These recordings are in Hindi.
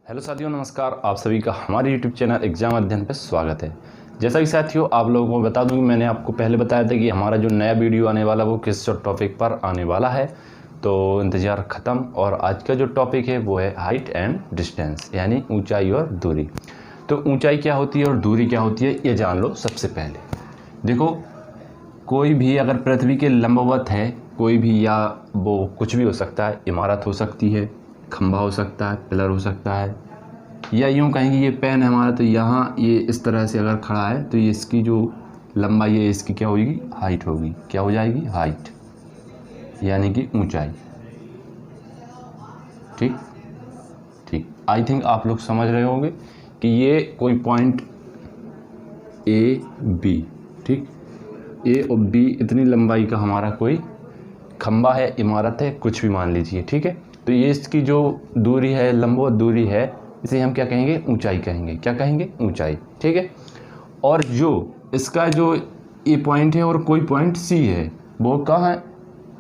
हेलो साथियों, नमस्कार। आप सभी का हमारे YouTube चैनल एग्जाम अध्ययन पर स्वागत है। जैसा कि साथियों आप लोगों को बता दूं कि मैंने आपको पहले बताया था कि हमारा जो नया वीडियो आने वाला वो किस टॉपिक पर आने वाला है, तो इंतज़ार ख़त्म। और आज का जो टॉपिक है वो है हाइट एंड डिस्टेंस, यानी ऊंचाई और दूरी। तो ऊंचाई क्या होती है और दूरी क्या होती है ये जान लो। सबसे पहले देखो, कोई भी अगर पृथ्वी के लंबवत है कोई भी, या वो कुछ भी हो सकता है, इमारत हो सकती है, खंभा हो सकता है, पिलर हो सकता है, या यूँ कहेंगे ये पेन है हमारा, तो यहाँ ये इस तरह से अगर खड़ा है तो ये इसकी जो लंबाई है इसकी क्या होगी, हाइट होगी। क्या हो जाएगी, हाइट, यानी कि ऊंचाई। ठीक ठीक आई थिंक आप लोग समझ रहे होंगे कि ये कोई पॉइंट ए बी, ठीक, ए और बी इतनी लंबाई का हमारा कोई खंबा है, इमारत है, कुछ भी मान लीजिए। ठीक है, तो ये इसकी जो दूरी है, लंबवत दूरी है, इसे हम क्या कहेंगे, ऊंचाई कहेंगे। क्या कहेंगे, ऊंचाई। ठीक है, और जो इसका जो ए पॉइंट है और कोई पॉइंट सी है वो कहाँ है,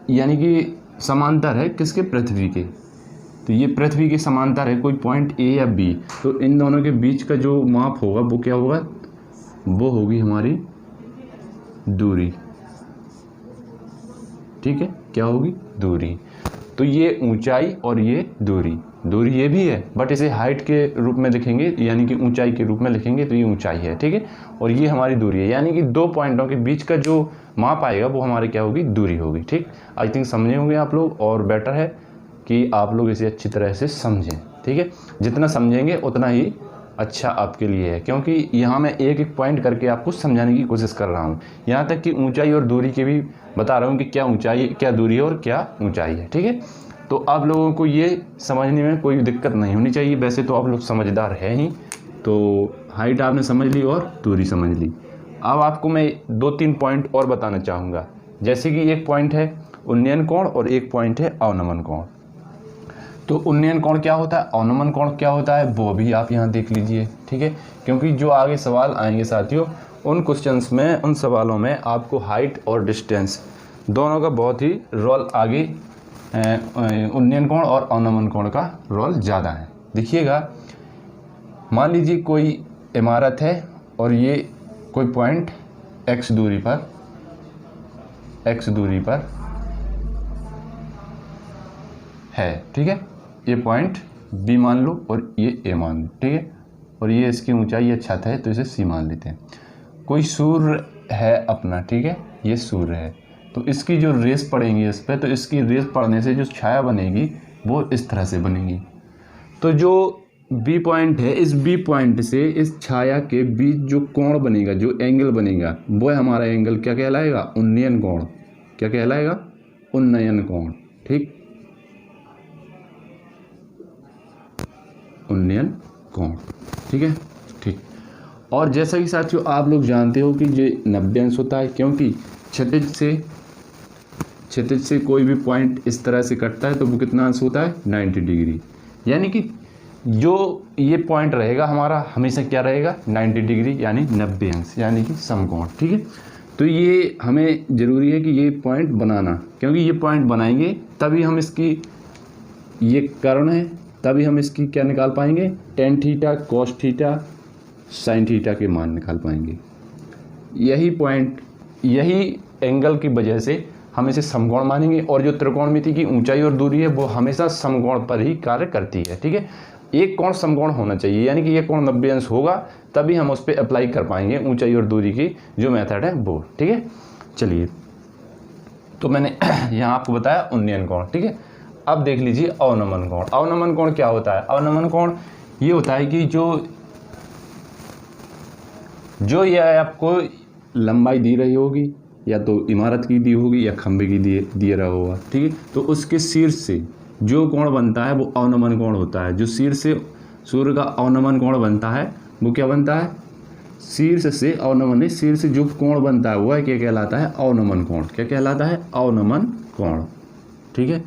यानी कि समांतर है किसके, पृथ्वी के। तो ये पृथ्वी के समांतर है कोई पॉइंट ए या बी, तो इन दोनों के बीच का जो माप होगा वो क्या होगा, वो होगी हमारी दूरी। ठीक है, क्या होगी, दूरी। तो ये ऊंचाई और ये दूरी, दूरी ये भी है बट इसे हाइट के रूप में लिखेंगे, यानी कि ऊंचाई के रूप में लिखेंगे, तो ये ऊंचाई है। ठीक है, और ये हमारी दूरी है, यानी कि दो पॉइंटों के बीच का जो माप आएगा वो हमारे क्या होगी, दूरी होगी। ठीक, आई थिंक समझे होंगे आप लोग, और बेटर है कि आप लोग इसे अच्छी तरह से समझें। ठीक है, जितना समझेंगे उतना ही अच्छा आपके लिए है, क्योंकि यहाँ मैं एक एक पॉइंट करके आपको समझाने की कोशिश कर रहा हूँ। यहाँ तक कि ऊंचाई और दूरी के भी बता रहा हूँ कि क्या ऊंचाई, क्या दूरी है और क्या ऊंचाई है। ठीक है, तो आप लोगों को ये समझने में कोई दिक्कत नहीं होनी चाहिए। वैसे तो आप लोग समझदार हैं ही, तो हाइट आपने समझ ली और दूरी समझ ली। अब आपको मैं 2-3 पॉइंट और बताना चाहूँगा। जैसे कि एक पॉइंट है उन्नयन कोण और एक पॉइंट है अवनमन कोण। तो उन्नयन कोण क्या होता है, अवनमन कोण क्या होता है, वो भी आप यहाँ देख लीजिए। ठीक है, क्योंकि जो आगे सवाल आएंगे साथियों, उन क्वेश्चंस में, उन सवालों में आपको हाइट और डिस्टेंस दोनों का बहुत ही रोल आगे, उन्नयन कोण और अवनमन कोण का रोल ज़्यादा है। देखिएगा, मान लीजिए कोई इमारत है और ये कोई पॉइंट x दूरी पर है। ठीक है, ये पॉइंट B मान लो और ये A मान लो। ठीक है, और ये इसकी ऊंचाई, ये छत है तो इसे C मान लेते हैं। कोई सूर्य है अपना, ठीक है, ये सूर्य है, तो इसकी जो रेस पड़ेंगी इस पर, तो इसकी रेस पड़ने से जो छाया बनेगी वो इस तरह से बनेगी। तो जो B पॉइंट है, इस B पॉइंट से इस छाया के बीच जो कोण बनेगा, जो एंगल बनेगा, वो हमारा एंगल क्या कहलाएगा, उन्नयन कोण। क्या कहलाएगा, उन्नयन कोण। ठीक, उन्नयन कोण। ठीक है, ठीक। और जैसा कि साथियों आप लोग जानते हो कि ये 90 अंश होता है, क्योंकि क्षितिज से कोई भी पॉइंट इस तरह से कटता है तो वो कितना अंश होता है, 90 डिग्री। यानी कि जो ये पॉइंट रहेगा हमारा हमेशा क्या रहेगा, 90 डिग्री, यानी 90 अंश, यानी कि समकोण। ठीक है, तो ये हमें ज़रूरी है कि ये पॉइंट बनाना, क्योंकि ये पॉइंट बनाएंगे तभी हम इसकी, ये कर्ण है, तभी हम इसकी क्या निकाल पाएंगे, tan theta, cos theta, sine theta के मान निकाल पाएंगे। यही पॉइंट, यही एंगल की वजह से हम इसे समकोण मानेंगे। और जो त्रिकोणमिति की ऊंचाई और दूरी है वो हमेशा समकोण पर ही कार्य करती है। ठीक है, एक कोण समकोण होना चाहिए, यानी कि ये कोण 90 अंश होगा तभी हम उस पर अप्लाई कर पाएंगे ऊंचाई और दूरी की जो मेथड है वो। ठीक है, चलिए, तो मैंने यहाँ आपको बताया उन्नयन कोण। ठीक है, अब देख लीजिए अवनमन कोण। अवनमन कोण क्या होता है, अवनमन कोण ये होता है कि जो ये आपको लंबाई दी रही होगी, या तो इमारत की दी होगी या खंभे की दिए रहा होगा। ठीक है, तो उसके शीर्ष से जो कोण बनता है वो अवनमन कोण होता है। जो शीर्ष से सूर्य का अवनमन कोण बनता है वो क्या बनता है, शीर्ष से अवनमन, शीर्ष से जो कोण बनता है वह क्या कहलाता है, अवनमन कोण। क्या कहलाता है, अवनमन कोण। ठीक है,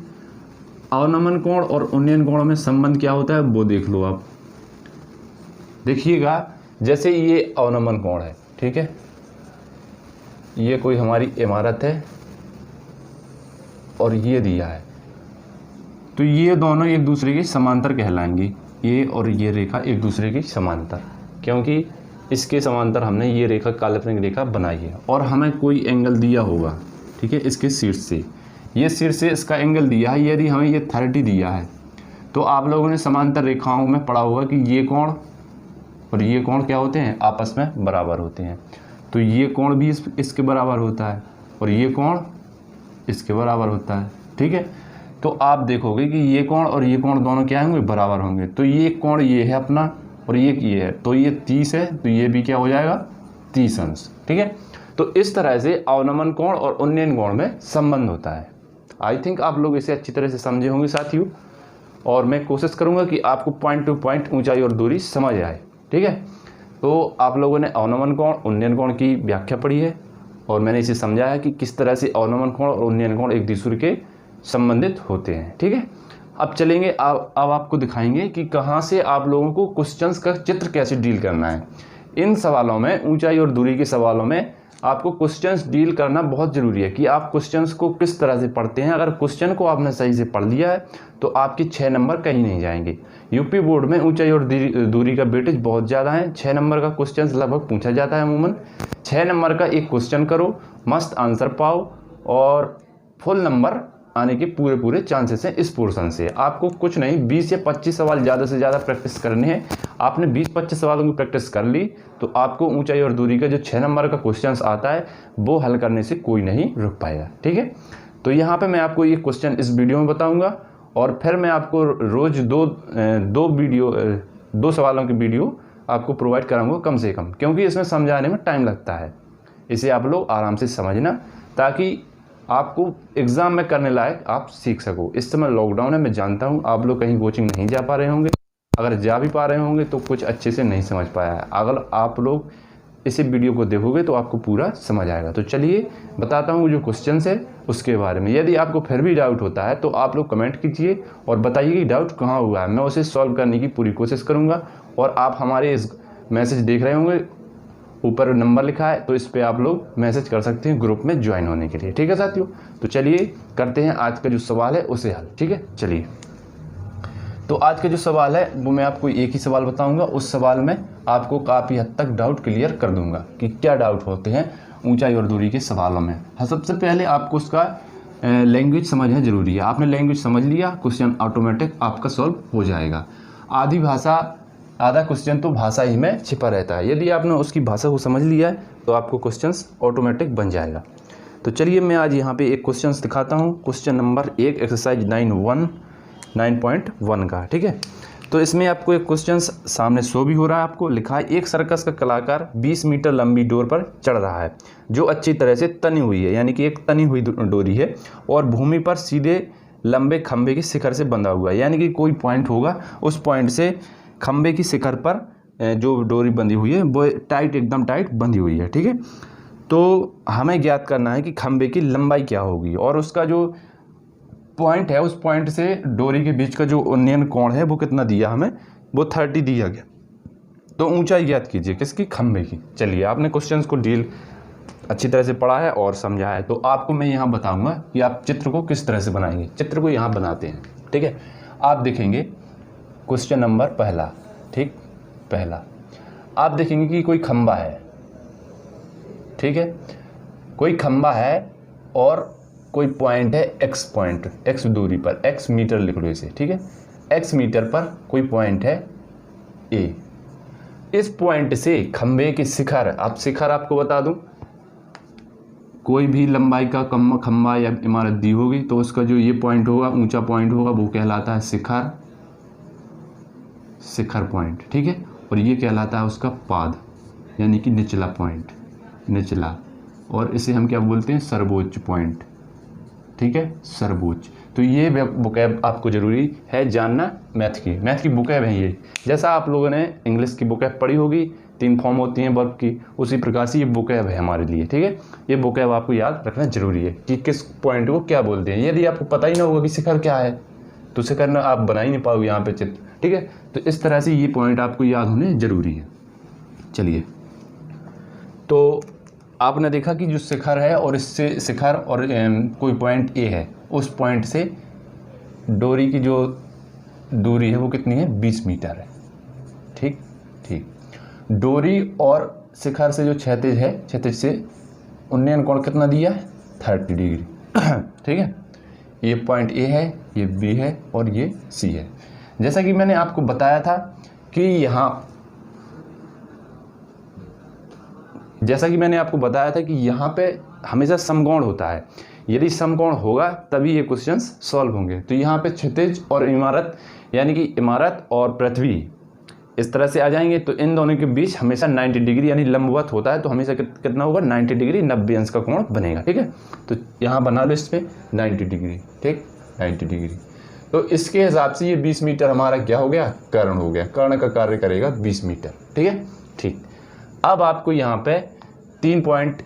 अवनमन कोण और उन्नयन कोण में संबंध क्या होता है वो देख लो आप। देखिएगा, जैसे ये अवनमन कोण है, ठीक है, ये कोई हमारी इमारत है और ये दिया है, तो ये दोनों एक दूसरे के समांतर कहलाएंगी। ये और ये रेखा एक दूसरे की समांतर, क्योंकि इसके समांतर हमने ये रेखा काल्पनिक रेखा बनाई है। और हमें कोई एंगल दिया होगा, ठीक है, इसके शीर्ष से, ये शीर्ष से इसका एंगल दिया है, यदि हमें ये 30 दिया है तो आप लोगों ने समांतर रेखाओं में पढ़ा होगा कि ये कोण और ये कोण क्या होते हैं, आपस में बराबर होते हैं। तो ये कोण भी इसके बराबर होता है और ये कोण इसके बराबर होता है, ठीक है। तो आप देखोगे कि ये कोण और ये कोण दोनों क्या होंगे, बराबर होंगे। तो ये कोण ये है अपना और ये है, तो ये 30 है, तो ये भी क्या हो जाएगा, 30 अंश, ठीक है। तो इस तरह से अवनमन कोण और उन्नयन कोण में संबंध होता है। आई थिंक आप लोग इसे अच्छी तरह से समझे होंगे साथियों, और मैं कोशिश करूंगा कि आपको पॉइंट टू पॉइंट ऊंचाई और दूरी समझ आए, ठीक है। तो आप लोगों ने अवनमन कोण उन्नयन कोण की व्याख्या पढ़ी है और मैंने इसे समझाया कि किस तरह से अवनमन कोण और उन्नयन कोण एक दूसरे के संबंधित होते हैं, ठीक है। अब चलेंगे, अब आपको दिखाएंगे कि कहाँ से आप लोगों को क्वेश्चंस का चित्र कैसे डील करना है। इन सवालों में, ऊंचाई और दूरी के सवालों में आपको क्वेश्चंस डील करना बहुत ज़रूरी है कि आप क्वेश्चंस को किस तरह से पढ़ते हैं। अगर क्वेश्चन को आपने सही से पढ़ लिया है तो आपके 6 नंबर कहीं नहीं जाएंगे। यूपी बोर्ड में ऊंचाई और दूरी का वेटेज बहुत ज़्यादा है। 6 नंबर का क्वेश्चन लगभग पूछा जाता है अमूमन। 6 नंबर का एक क्वेश्चन करो, मस्त आंसर पाओ और फुल नंबर आने के पूरे चांसेस हैं इस पोर्शन से। आपको कुछ नहीं, 20 या 25 सवाल ज़्यादा से ज़्यादा प्रैक्टिस करने हैं। आपने 20-25 सवालों की प्रैक्टिस कर ली तो आपको ऊंचाई और दूरी का जो 6 नंबर का क्वेश्चंस आता है वो हल करने से कोई नहीं रुक पाएगा, ठीक है। तो यहाँ पे मैं आपको ये क्वेश्चन इस वीडियो में बताऊँगा और फिर मैं आपको रोज़ दो सवालों की वीडियो आपको प्रोवाइड कराऊँगा कम से कम, क्योंकि इसमें समझाने में टाइम लगता है। इसे आप लोग आराम से समझना ताकि आपको एग्ज़ाम में करने लायक आप सीख सको। इस समय लॉकडाउन है, मैं जानता हूँ आप लोग कहीं कोचिंग नहीं जा पा रहे होंगे, अगर जा भी पा रहे होंगे तो कुछ अच्छे से नहीं समझ पाया है। अगर आप लोग इसी वीडियो को देखोगे तो आपको पूरा समझ आएगा। तो चलिए बताता हूँ जो क्वेश्चन है उसके बारे में। यदि आपको फिर भी डाउट होता है तो आप लोग कमेंट कीजिए और बताइए कि डाउट कहाँ हुआ है, मैं उसे सॉल्व करने की पूरी कोशिश करूँगा। और आप हमारे इस मैसेज देख रहे होंगे, ऊपर नंबर लिखा है, तो इस पे आप लोग मैसेज कर सकते हैं ग्रुप में ज्वाइन होने के लिए, ठीक है साथियों। तो चलिए करते हैं आज का जो सवाल है उसे हल, ठीक है। चलिए, तो आज का जो सवाल है वो मैं आपको एक ही सवाल बताऊंगा। उस सवाल में आपको काफ़ी हद तक डाउट क्लियर कर दूंगा कि क्या डाउट होते हैं ऊंचाई और दूरी के सवालों में। हाँ, सबसे पहले आपको उसका लैंग्वेज समझना जरूरी है। आपने लैंग्वेज समझ लिया, क्वेश्चन ऑटोमेटिक आपका सॉल्व हो जाएगा। आधा क्वेश्चन तो भाषा ही में छिपा रहता है। यदि आपने उसकी भाषा को समझ लिया है तो आपको क्वेश्चंस ऑटोमेटिक बन जाएगा। तो चलिए मैं आज यहाँ पे एक क्वेश्चंस दिखाता हूँ। क्वेश्चन नंबर 1 एक्सरसाइज 9.1 का, ठीक है। तो इसमें आपको एक क्वेश्चन सामने शो भी हो रहा है, आपको लिखा है एक सर्कस का कलाकार 20 मीटर लंबी डोर पर चढ़ रहा है जो अच्छी तरह से तनी हुई है, यानी कि एक तनी हुई डोरी है और भूमि पर सीधे लंबे खंभे के शिखर से बंधा हुआ है। यानी कि कोई पॉइंट होगा, उस पॉइंट से खंभे की शिखर पर जो डोरी बंधी हुई है वो एकदम टाइट बंधी हुई है, ठीक है। तो हमें ज्ञात करना है कि खंभे की लंबाई क्या होगी और उसका जो पॉइंट है उस पॉइंट से डोरी के बीच का जो उन्नयन कोण है वो कितना दिया हमें, वो 30 दिया गया। तो ऊंचाई ज्ञात कीजिए किसकी, खंभे की। चलिए, आपने क्वेश्चंस को डील अच्छी तरह से पढ़ा है और समझा है, तो आपको मैं यहाँ बताऊँगा कि आप चित्र को किस तरह से बनाएंगे। चित्र को यहाँ बनाते हैं, ठीक है। आप देखेंगे क्वेश्चन नंबर पहला, ठीक, पहला आप देखेंगे कि कोई खंबा है, ठीक है। कोई खंबा है और कोई पॉइंट है एक्स पॉइंट, एक्स दूरी पर, एक्स मीटर लिख लो इसे, ठीक है। एक्स मीटर पर कोई पॉइंट है ए। इस पॉइंट से खंबे के शिखर, अब शिखर आपको बता दूं, कोई भी लंबाई का खंबा या इमारत दी होगी तो उसका जो ये पॉइंट होगा, ऊंचा पॉइंट होगा, वो कहलाता है शिखर पॉइंट, ठीक है। और ये कहलाता है उसका पाद, यानी कि निचला पॉइंट, निचला। और इसे हम क्या बोलते हैं, सर्वोच्च पॉइंट, ठीक है, सर्वोच्च। तो ये बुकैब आपको ज़रूरी है जानना। मैथ की बुकैब है ये। जैसा आप लोगों ने इंग्लिश की बुकैब पढ़ी होगी, 3 फॉर्म होती हैं वर्ब की, उसी प्रकार से ये बुकैब है हमारे लिए, ठीक है। ये बुकैब आपको याद रखना जरूरी है कि किस पॉइंट को क्या बोलते हैं। यदि आपको पता ही ना होगा कि शिखर क्या है तो शिखर ना आप बना ही नहीं पाओगे यहाँ पे चित्र, ठीक है। तो इस तरह से ये पॉइंट आपको याद होने जरूरी है। चलिए, तो आपने देखा कि जो शिखर है और इससे शिखर और कोई पॉइंट ए है, उस पॉइंट से डोरी की जो दूरी है वो कितनी है, 20 मीटर है। ठीक ठीक। डोरी और शिखर से जो क्षैतिज है, क्षैतिज से उन्नयन कोण कितना दिया है, 30 डिग्री। ठीक है, ये पॉइंट ए है, ये बी है और ये सी है। जैसा कि मैंने आपको बताया था कि यहाँ पे हमेशा समकोण होता है। यदि समकोण होगा तभी ये क्वेश्चंस सॉल्व होंगे। तो यहाँ पे क्षितिज और इमारत, यानी कि इमारत और पृथ्वी इस तरह से आ जाएंगे, तो इन दोनों के बीच हमेशा 90 डिग्री यानी लंबवत होता है, तो हमेशा कितना होगा, 90 डिग्री 90 अंश का कोण बनेगा। ठीक है, तो यहाँ बना लो इस पर 90 डिग्री। ठीक, 90 डिग्री। तो इसके हिसाब से ये 20 मीटर हमारा क्या हो गया, कर्ण हो गया। कर्ण का कार्य करेगा 20 मीटर। ठीक है, ठीक। अब आपको यहाँ पे 3 पॉइंट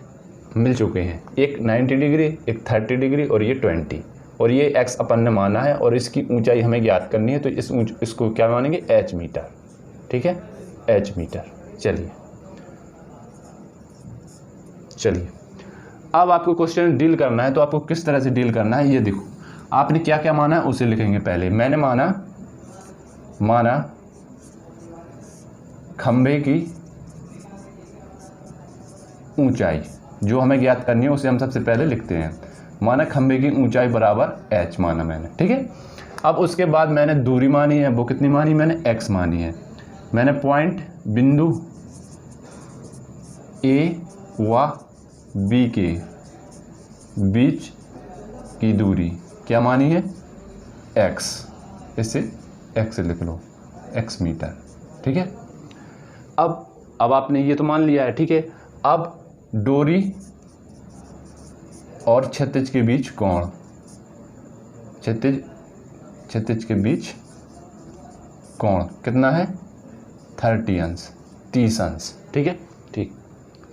मिल चुके हैं, एक 90 डिग्री, एक 30 डिग्री और ये 20, और ये x अपन ने माना है और इसकी ऊंचाई हमें ज्ञात करनी है, तो इसको क्या मानेंगे, h मीटर। ठीक है, h मीटर। चलिए अब आपको क्वेश्चन डील करना है, तो आपको किस तरह से डील करना है ये देखो। आपने क्या क्या माना है उसे लिखेंगे पहले। मैंने माना खंभे की ऊंचाई, जो हमें ज्ञात करनी है उसे हम सबसे पहले लिखते हैं। माना खंभे की ऊंचाई बराबर h माना मैंने। ठीक है, अब उसके बाद मैंने दूरी मानी है, वो कितनी मानी मैंने, x मानी है। मैंने पॉइंट बिंदु A व B के बीच की दूरी क्या मानी है, x। इसे x लिख लो, x मीटर। ठीक है, अब आपने ये तो मान लिया है। ठीक है, अब डोरी और क्षैतिज के बीच कोण, क्षैतिज के बीच कोण कितना है, 30 अंश, 30 अंश। ठीक है, ठीक।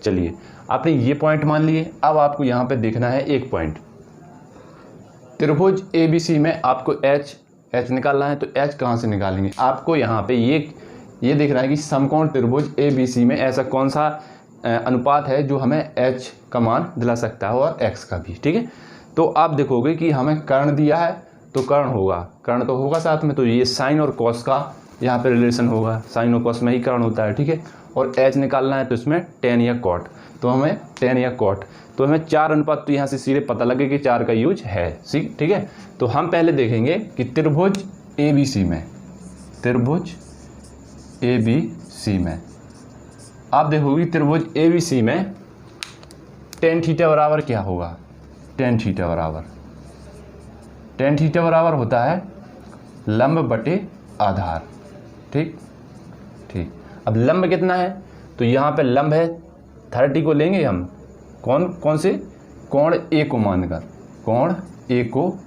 चलिए आपने ये पॉइंट मान लिए। अब आपको यहाँ पे देखना है एक पॉइंट, त्रिभुज ABC में आपको h निकालना है। तो h कहाँ से निकालेंगे, आपको यहाँ पे ये दिख रहा है कि समकोण त्रिभुज ABC में ऐसा कौन सा अनुपात है जो हमें h का मान दिला सकता है और x का भी। ठीक है, तो आप देखोगे कि हमें कर्ण दिया है, तो कर्ण तो होगा साथ में, तो ये साइन और कॉस का यहाँ पे रिलेशन होगा, साइन और कॉस में ही कर्ण होता है। ठीक है, और h निकालना है तो इसमें tan या cot, तो हमें tan या cot, तो हमें 4 अनुपात, तो यहाँ से सीधे पता लगे कि 4 का यूज है। ठीक है, तो हम पहले देखेंगे कि त्रिभुज ABC में आप देखोगे त्रिभुज ABC में tan थीटा बराबर क्या होगा, tan थीटा बराबर होता है लंब बटे आधार। ठीक ठीक। अब लंब कितना है, तो यहाँ पे लंब है 30 को लेंगे हम, कौन से, कोण A को मानकर, कोण A को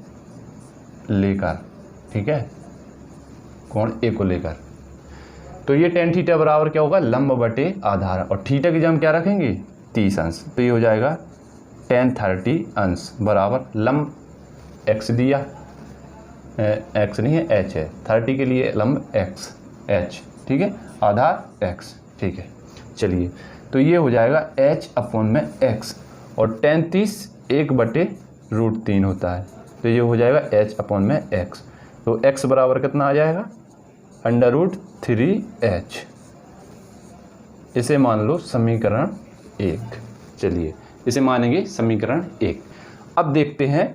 लेकर। ठीक है, कोण A को लेकर, तो ये tan थीटा बराबर क्या होगा, लंब बटे आधार, और थीटा की जगह हम क्या रखेंगे, 30 अंश। तो ये हो जाएगा tan 30 अंश बराबर लंब x दिया, x नहीं है h है, 30 के लिए लंब h। ठीक है, आधार x। ठीक है, चलिए तो ये हो जाएगा h अपॉन में x, और tan 30 1/√3 होता है, तो ये हो जाएगा h अपॉन में x। तो x बराबर कितना आ जाएगा, √3h। इसे मान लो समीकरण 1। चलिए इसे मानेंगे समीकरण 1। अब देखते हैं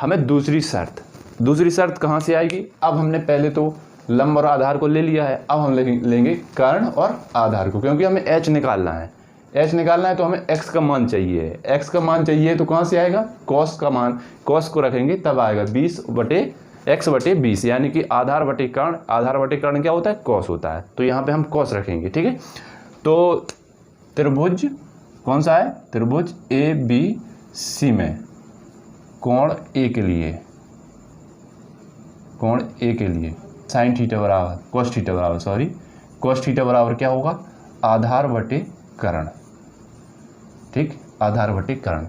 हमें दूसरी शर्त कहाँ से आएगी। अब हमने पहले तो लंब और आधार को ले लिया है, अब हम लेंगे कर्ण और आधार को, क्योंकि हमें h निकालना है। तो हमें x का मान चाहिए, तो कहाँ से आएगा, cos का मान, cos को रखेंगे तब आएगा 20/x/20, यानी कि आधार बटे कर्ण क्या होता है, cos होता है, तो यहाँ पे हम cos रखेंगे। ठीक है, तो त्रिभुज कौन सा है, त्रिभुज ABC में कोण A के लिए साइन थीटा बराबर cos थीटा बराबर क्या होगा, आधार बटे कर्ण। ठीक, आधार बटे कर्ण।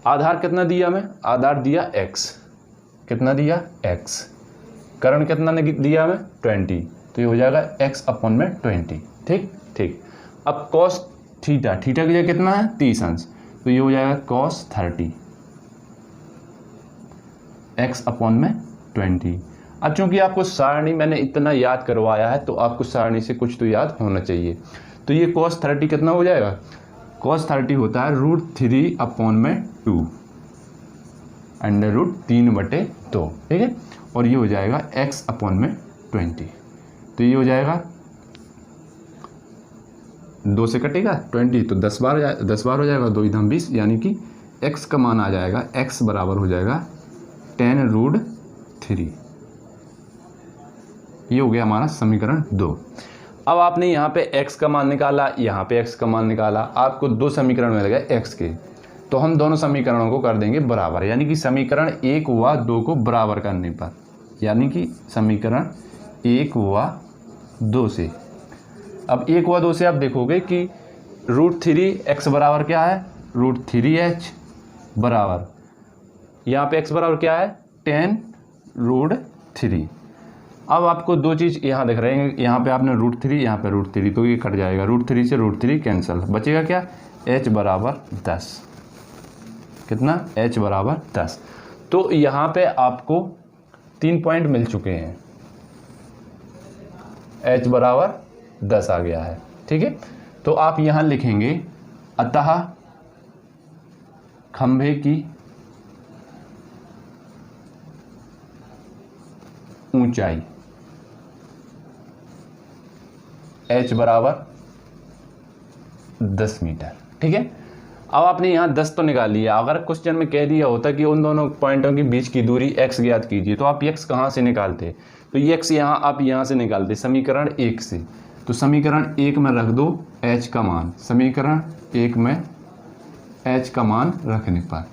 आधार कितना दिया हमें, आधार दिया x, कितना दिया x, कर्ण कितना दिया हमें 20, तो ये हो जाएगा x अपॉन में 20। ठीक ठीक। अब cos थीटा की जगह कितना है 30 अंश, तो ये हो जाएगा cos 30 x अपॉन में 20। अब चूंकि आपको सारणी मैंने इतना याद करवाया है तो आपको सारणी से कुछ तो याद होना चाहिए। तो ये cos 30 कितना हो जाएगा, cos 30 होता है √3/2 √3/2, ठीक है। और ये हो जाएगा x/20, तो ये हो जाएगा 2 से कटेगा 20 तो 10 बार हो जाएगा, 2 × 20, यानी कि x का मान आ जाएगा, x बराबर हो जाएगा 10√3। ये हो गया हमारा समीकरण 2। अब आपने यहाँ पे x का मान निकाला, यहाँ पे x का मान निकाला, आपको 2 समीकरण मिल गए x के। तो हम दोनों समीकरणों को कर देंगे बराबर, यानी कि समीकरण 1 व 2 को बराबर करने पर, यानी कि समीकरण 1 व 2 से। अब 1 व 2 से आप देखोगे कि √3x बराबर क्या है, √3h बराबर, यहाँ पे x बराबर क्या है 10√3। अब आपको 2 चीज़ यहाँ दिख रहे हैं, यहाँ पे आपने √3, यहाँ पे √3, तो ये कट जाएगा, √3 से √3 कैंसिल, बचेगा क्या, h बराबर 10। कितना, h बराबर 10। तो यहाँ पे आपको 3 पॉइंट मिल चुके हैं, h बराबर 10 आ गया है, ठीक है। तो आप यहाँ लिखेंगे अतः खंभे की ऊंचाई h बराबर 10 मीटर, ठीक है। अब आपने यहाँ 10 तो निकाल लिया, अगर क्वेश्चन में कह दिया होता कि उन दोनों पॉइंटों के बीच की दूरी x ज्ञात कीजिए, तो आप x कहाँ से निकालते, तो ये x यहाँ आप यहाँ से निकालते समीकरण 1 से। तो समीकरण 1 में रख दो h का मान, समीकरण 1 में h का मान रखने पर,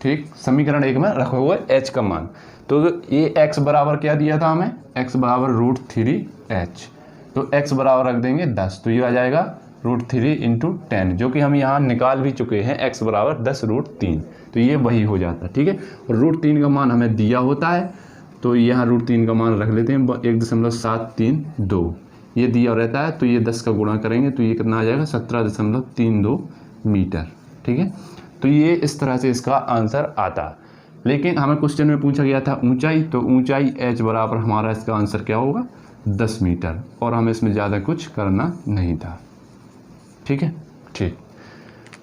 ठीक, समीकरण 1 में रखोगे h का मान। तो ये x बराबर क्या दिया था हमें, x बराबर √3h, तो x बराबर रख देंगे 10, तो ये आ जाएगा √3 × 10, जो कि हम यहाँ निकाल भी चुके हैं, x बराबर 10√3, तो ये वही हो जाता है, ठीक है। और √3 का मान हमें दिया होता है, तो यहाँ √3 का मान रख लेते हैं 1.732, ये दिया रहता है, तो ये 10 का गुणा करेंगे तो ये कितना आ जाएगा 17.32 मीटर, ठीक है। तो ये इस तरह से इसका आंसर आता। लेकिन हमें क्वेश्चन में पूछा गया था ऊंचाई, तो ऊंचाई h बराबर हमारा इसका आंसर क्या होगा 10 मीटर, और हमें इसमें ज़्यादा कुछ करना नहीं था, ठीक है। ठीक,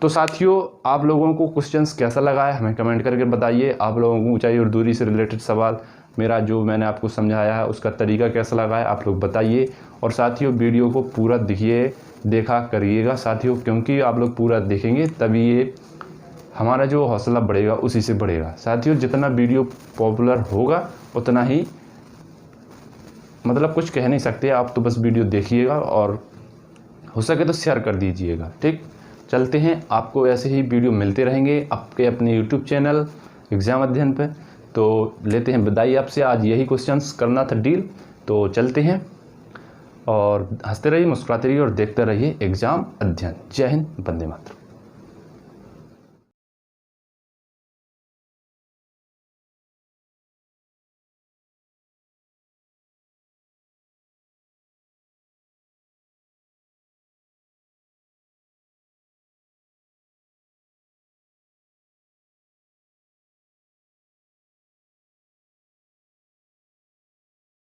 तो साथियों आप लोगों को क्वेश्चंस कैसा लगा है हमें कमेंट करके बताइए। आप लोगों को ऊंचाई और दूरी से रिलेटेड सवाल मेरा जो मैंने आपको समझाया है उसका तरीका कैसा लगा है आप लोग बताइए। और साथियों वीडियो को पूरा देखा करिएगा साथियों, क्योंकि आप लोग पूरा देखेंगे तभी ये हमारा जो हौसला बढ़ेगा उसी से बढ़ेगा। साथियों जितना वीडियो पॉपुलर होगा उतना ही, मतलब कुछ कह नहीं सकते, आप तो बस वीडियो देखिएगा और हो सके तो शेयर कर दीजिएगा, ठीक। चलते हैं, आपको ऐसे ही वीडियो मिलते रहेंगे आपके अपने यूट्यूब चैनल एग्ज़ाम अध्ययन पे। तो लेते हैं विदाई आपसे, आज यही क्वेश्चंस करना था डील। तो चलते हैं और हंसते रहिए, मुस्कुराते रहिए और देखते रहिए एग्ज़ाम अध्ययन। जय हिंद, वंदे मातरम।